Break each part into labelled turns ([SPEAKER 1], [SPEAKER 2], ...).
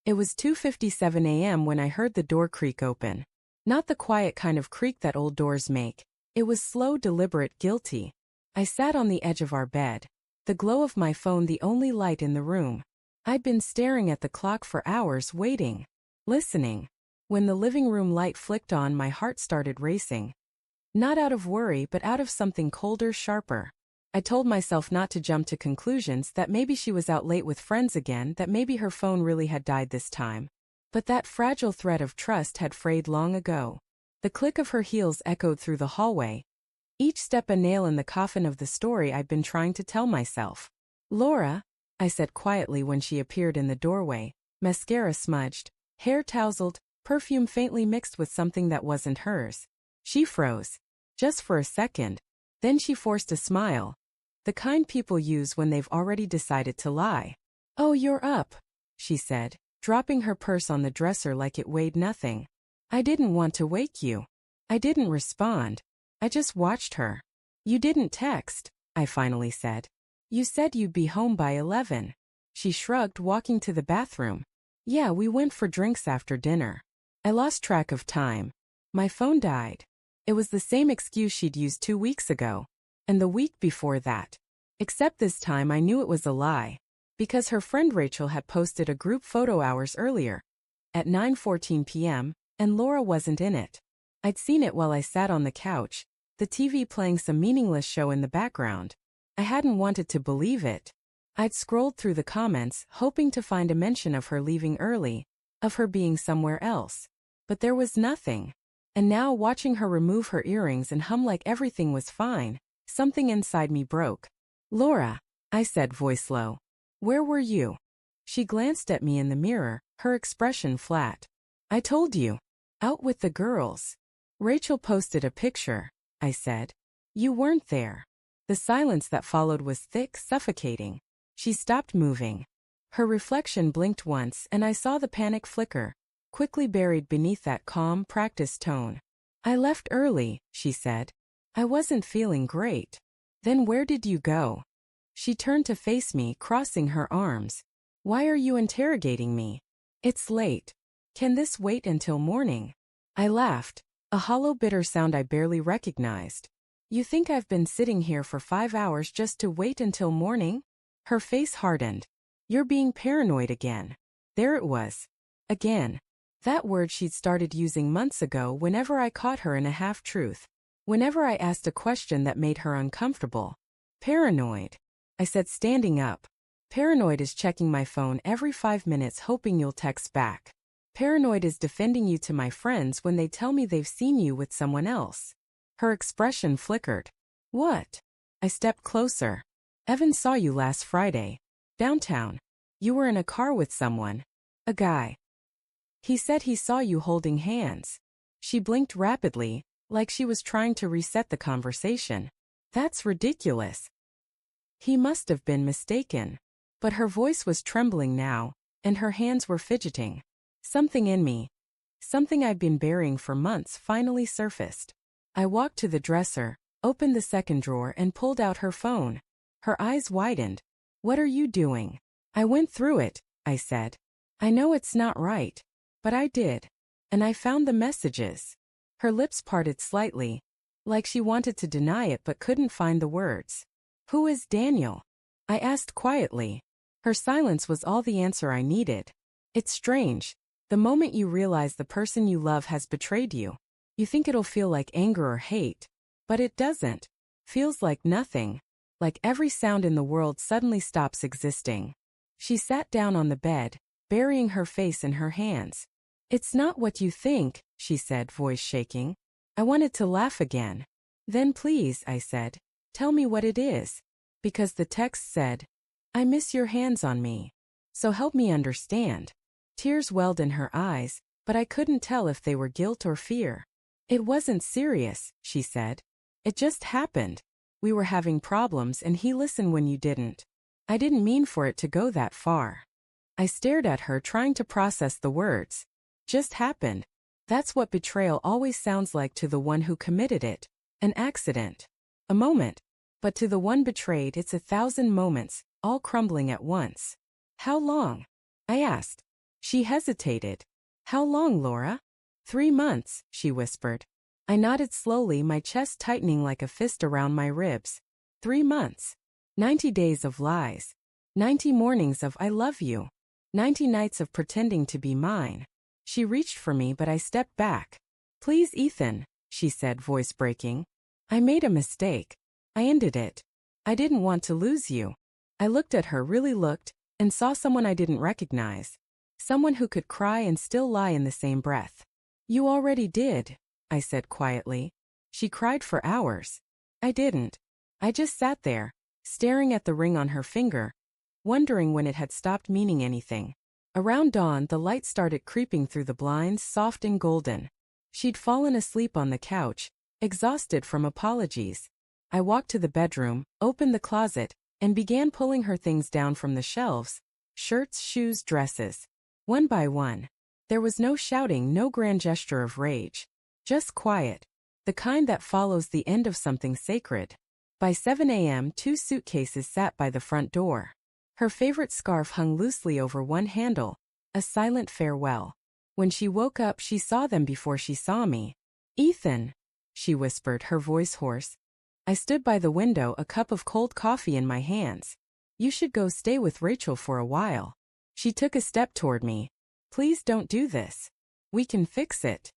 [SPEAKER 1] It was 2:57 a.m. when I heard the door creak open. Not the quiet kind of creak that old doors make. It was slow, deliberate, guilty. I sat on the edge of our bed, the glow of my phone the only light in the room. I'd been staring at the clock for hours, waiting, listening. When the living room light flicked on, my heart started racing. Not out of worry, but out of something colder, sharper. I told myself not to jump to conclusions, that maybe she was out late with friends again, that maybe her phone really had died this time. But that fragile thread of trust had frayed long ago. The click of her heels echoed through the hallway, each step a nail in the coffin of the story I'd been trying to tell myself. "Laura," I said quietly when she appeared in the doorway, mascara smudged, hair tousled, perfume faintly mixed with something that wasn't hers. She froze. Just for a second. Then she forced a smile. The kind people use when they've already decided to lie. "Oh, you're up," she said, dropping her purse on the dresser like it weighed nothing. "I didn't want to wake you." I didn't respond. I just watched her. "You didn't text," I finally said. "You said you'd be home by 11. She shrugged, walking to the bathroom. "Yeah, we went for drinks after dinner." I lost track of time. My phone died. It was the same excuse she'd used 2 weeks ago. And the week before that. Except this time I knew it was a lie. Because her friend Rachel had posted a group photo hours earlier, at 9:14 p.m., and Laura wasn't in it. I'd seen it while I sat on the couch, the TV playing some meaningless show in the background. I hadn't wanted to believe it. I'd scrolled through the comments, hoping to find a mention of her leaving early, of her being somewhere else. But there was nothing. And now, watching her remove her earrings and hum like everything was fine, something inside me broke. "Laura," I said, voice low. "Where were you?" She glanced at me in the mirror, her expression flat. "I told you. Out with the girls." "Rachel posted a picture," I said. "You weren't there." The silence that followed was thick, suffocating. She stopped moving. Her reflection blinked once, and I saw the panic flicker, quickly buried beneath that calm, practiced tone. "I left early," she said. "I wasn't feeling great." "Then where did you go?" She turned to face me, crossing her arms. "Why are you interrogating me? It's late. Can this wait until morning?" I laughed, a hollow, bitter sound I barely recognized. "You think I've been sitting here for 5 hours just to wait until morning?" Her face hardened. "You're being paranoid again." There it was. Again. That word she'd started using months ago whenever I caught her in a half-truth. Whenever I asked a question that made her uncomfortable. "Paranoid," I said, standing up. "Paranoid is checking my phone every 5 minutes hoping you'll text back. Paranoid is defending you to my friends when they tell me they've seen you with someone else." Her expression flickered. "What?" I stepped closer. "Evan saw you last Friday. Downtown. You were in a car with someone. A guy. He said he saw you holding hands." She blinked rapidly, like she was trying to reset the conversation. "That's ridiculous." He must have been mistaken. But her voice was trembling now, and her hands were fidgeting. Something in me, something I'd been burying for months, finally surfaced. I walked to the dresser, opened the second drawer, and pulled out her phone. Her eyes widened. "What are you doing?" "I went through it," I said. "I know it's not right. But I did. And I found the messages." Her lips parted slightly, like she wanted to deny it but couldn't find the words. "Who is Daniel?" I asked quietly. Her silence was all the answer I needed. "It's strange. The moment you realize the person you love has betrayed you, you think it'll feel like anger or hate. But it doesn't. Feels like nothing. Like every sound in the world suddenly stops existing." She sat down on the bed, burying her face in her hands. "It's not what you think," she said, voice shaking. I wanted to laugh again. "Then please," I said, "tell me what it is." Because the text said, "I miss your hands on me. So help me understand." Tears welled in her eyes, but I couldn't tell if they were guilt or fear. "It wasn't serious," she said. "It just happened. We were having problems and he listened when you didn't. I didn't mean for it to go that far." I stared at her, trying to process the words. Just happened. That's what betrayal always sounds like to the one who committed it. An accident. A moment. But to the one betrayed, it's 1,000 moments, all crumbling at once. "How long?" I asked. She hesitated. How long, Laura? 3 months, she whispered. I nodded slowly, my chest tightening like a fist around my ribs. 3 months. 90 days of lies. 90 mornings of I love you. 90 nights of pretending to be mine. She reached for me, but I stepped back. Please, Ethan, she said, voice breaking. I made a mistake. I ended it. I didn't want to lose you. I looked at her, really looked, and saw someone I didn't recognize. Someone who could cry and still lie in the same breath. You already did, I said quietly. She cried for hours. I didn't. I just sat there, staring at the ring on her finger, wondering when it had stopped meaning anything. Around dawn, the light started creeping through the blinds, soft and golden. She'd fallen asleep on the couch, exhausted from apologies. I walked to the bedroom, opened the closet, and began pulling her things down from the shelves. Shirts, shoes, dresses. One by one. There was no shouting, no grand gesture of rage. Just quiet. The kind that follows the end of something sacred. By 7 a.m., 2 suitcases sat by the front door. Her favorite scarf hung loosely over one handle, a silent farewell. When she woke up, she saw them before she saw me. Ethan, she whispered, her voice hoarse. I stood by the window, a cup of cold coffee in my hands. You should go stay with Rachel for a while. She took a step toward me. Please don't do this. We can fix it.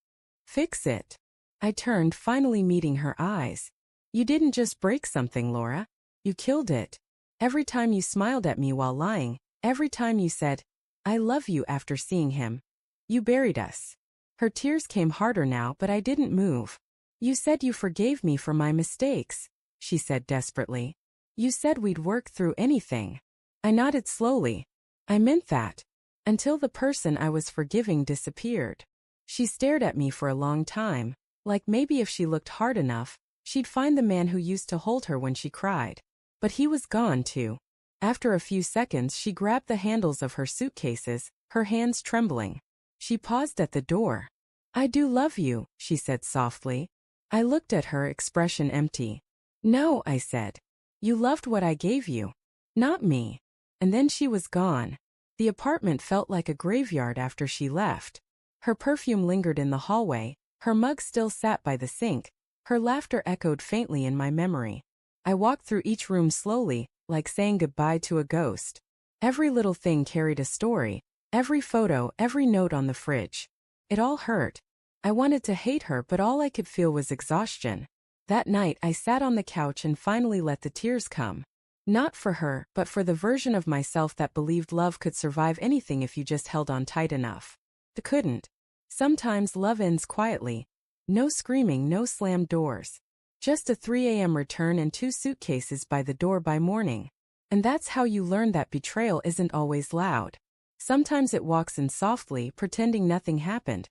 [SPEAKER 1] Fix it. I turned, finally meeting her eyes. You didn't just break something, Laura. You killed it. Every time you smiled at me while lying, every time you said, I love you after seeing him. You buried us. Her tears came harder now, but I didn't move. You said you forgave me for my mistakes, she said desperately. You said we'd work through anything. I nodded slowly. I meant that. Until the person I was forgiving disappeared. She stared at me for a long time, like maybe if she looked hard enough, she'd find the man who used to hold her when she cried. But he was gone too. After a few seconds, she grabbed the handles of her suitcases, her hands trembling. She paused at the door. I do love you, she said softly. I looked at her, expression empty. No, I said. You loved what I gave you. Not me. And then she was gone. The apartment felt like a graveyard after she left. Her perfume lingered in the hallway, her mug still sat by the sink, her laughter echoed faintly in my memory. I walked through each room slowly, like saying goodbye to a ghost. Every little thing carried a story, every photo, every note on the fridge. It all hurt. I wanted to hate her, but all I could feel was exhaustion. That night, I sat on the couch and finally let the tears come. Not for her, but for the version of myself that believed love could survive anything if you just held on tight enough. It couldn't. Sometimes love ends quietly. No screaming, no slammed doors. Just a 3 a.m. return and 2 suitcases by the door by morning. And that's how you learn that betrayal isn't always loud. Sometimes it walks in softly, pretending nothing happened.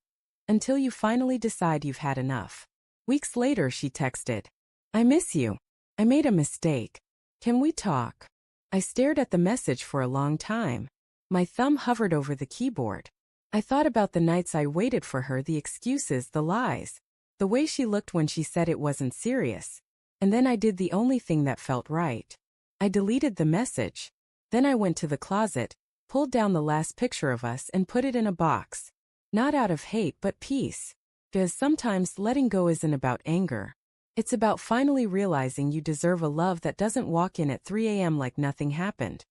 [SPEAKER 1] Until you finally decide you've had enough. Weeks later, she texted. I miss you. I made a mistake. Can we talk? I stared at the message for a long time. My thumb hovered over the keyboard. I thought about the nights I waited for her, the excuses, the lies. The way she looked when she said it wasn't serious. And then I did the only thing that felt right. I deleted the message. Then I went to the closet, pulled down the last picture of us and put it in a box. Not out of hate but peace. Because sometimes letting go isn't about anger. It's about finally realizing you deserve a love that doesn't walk in at 3 a.m. like nothing happened.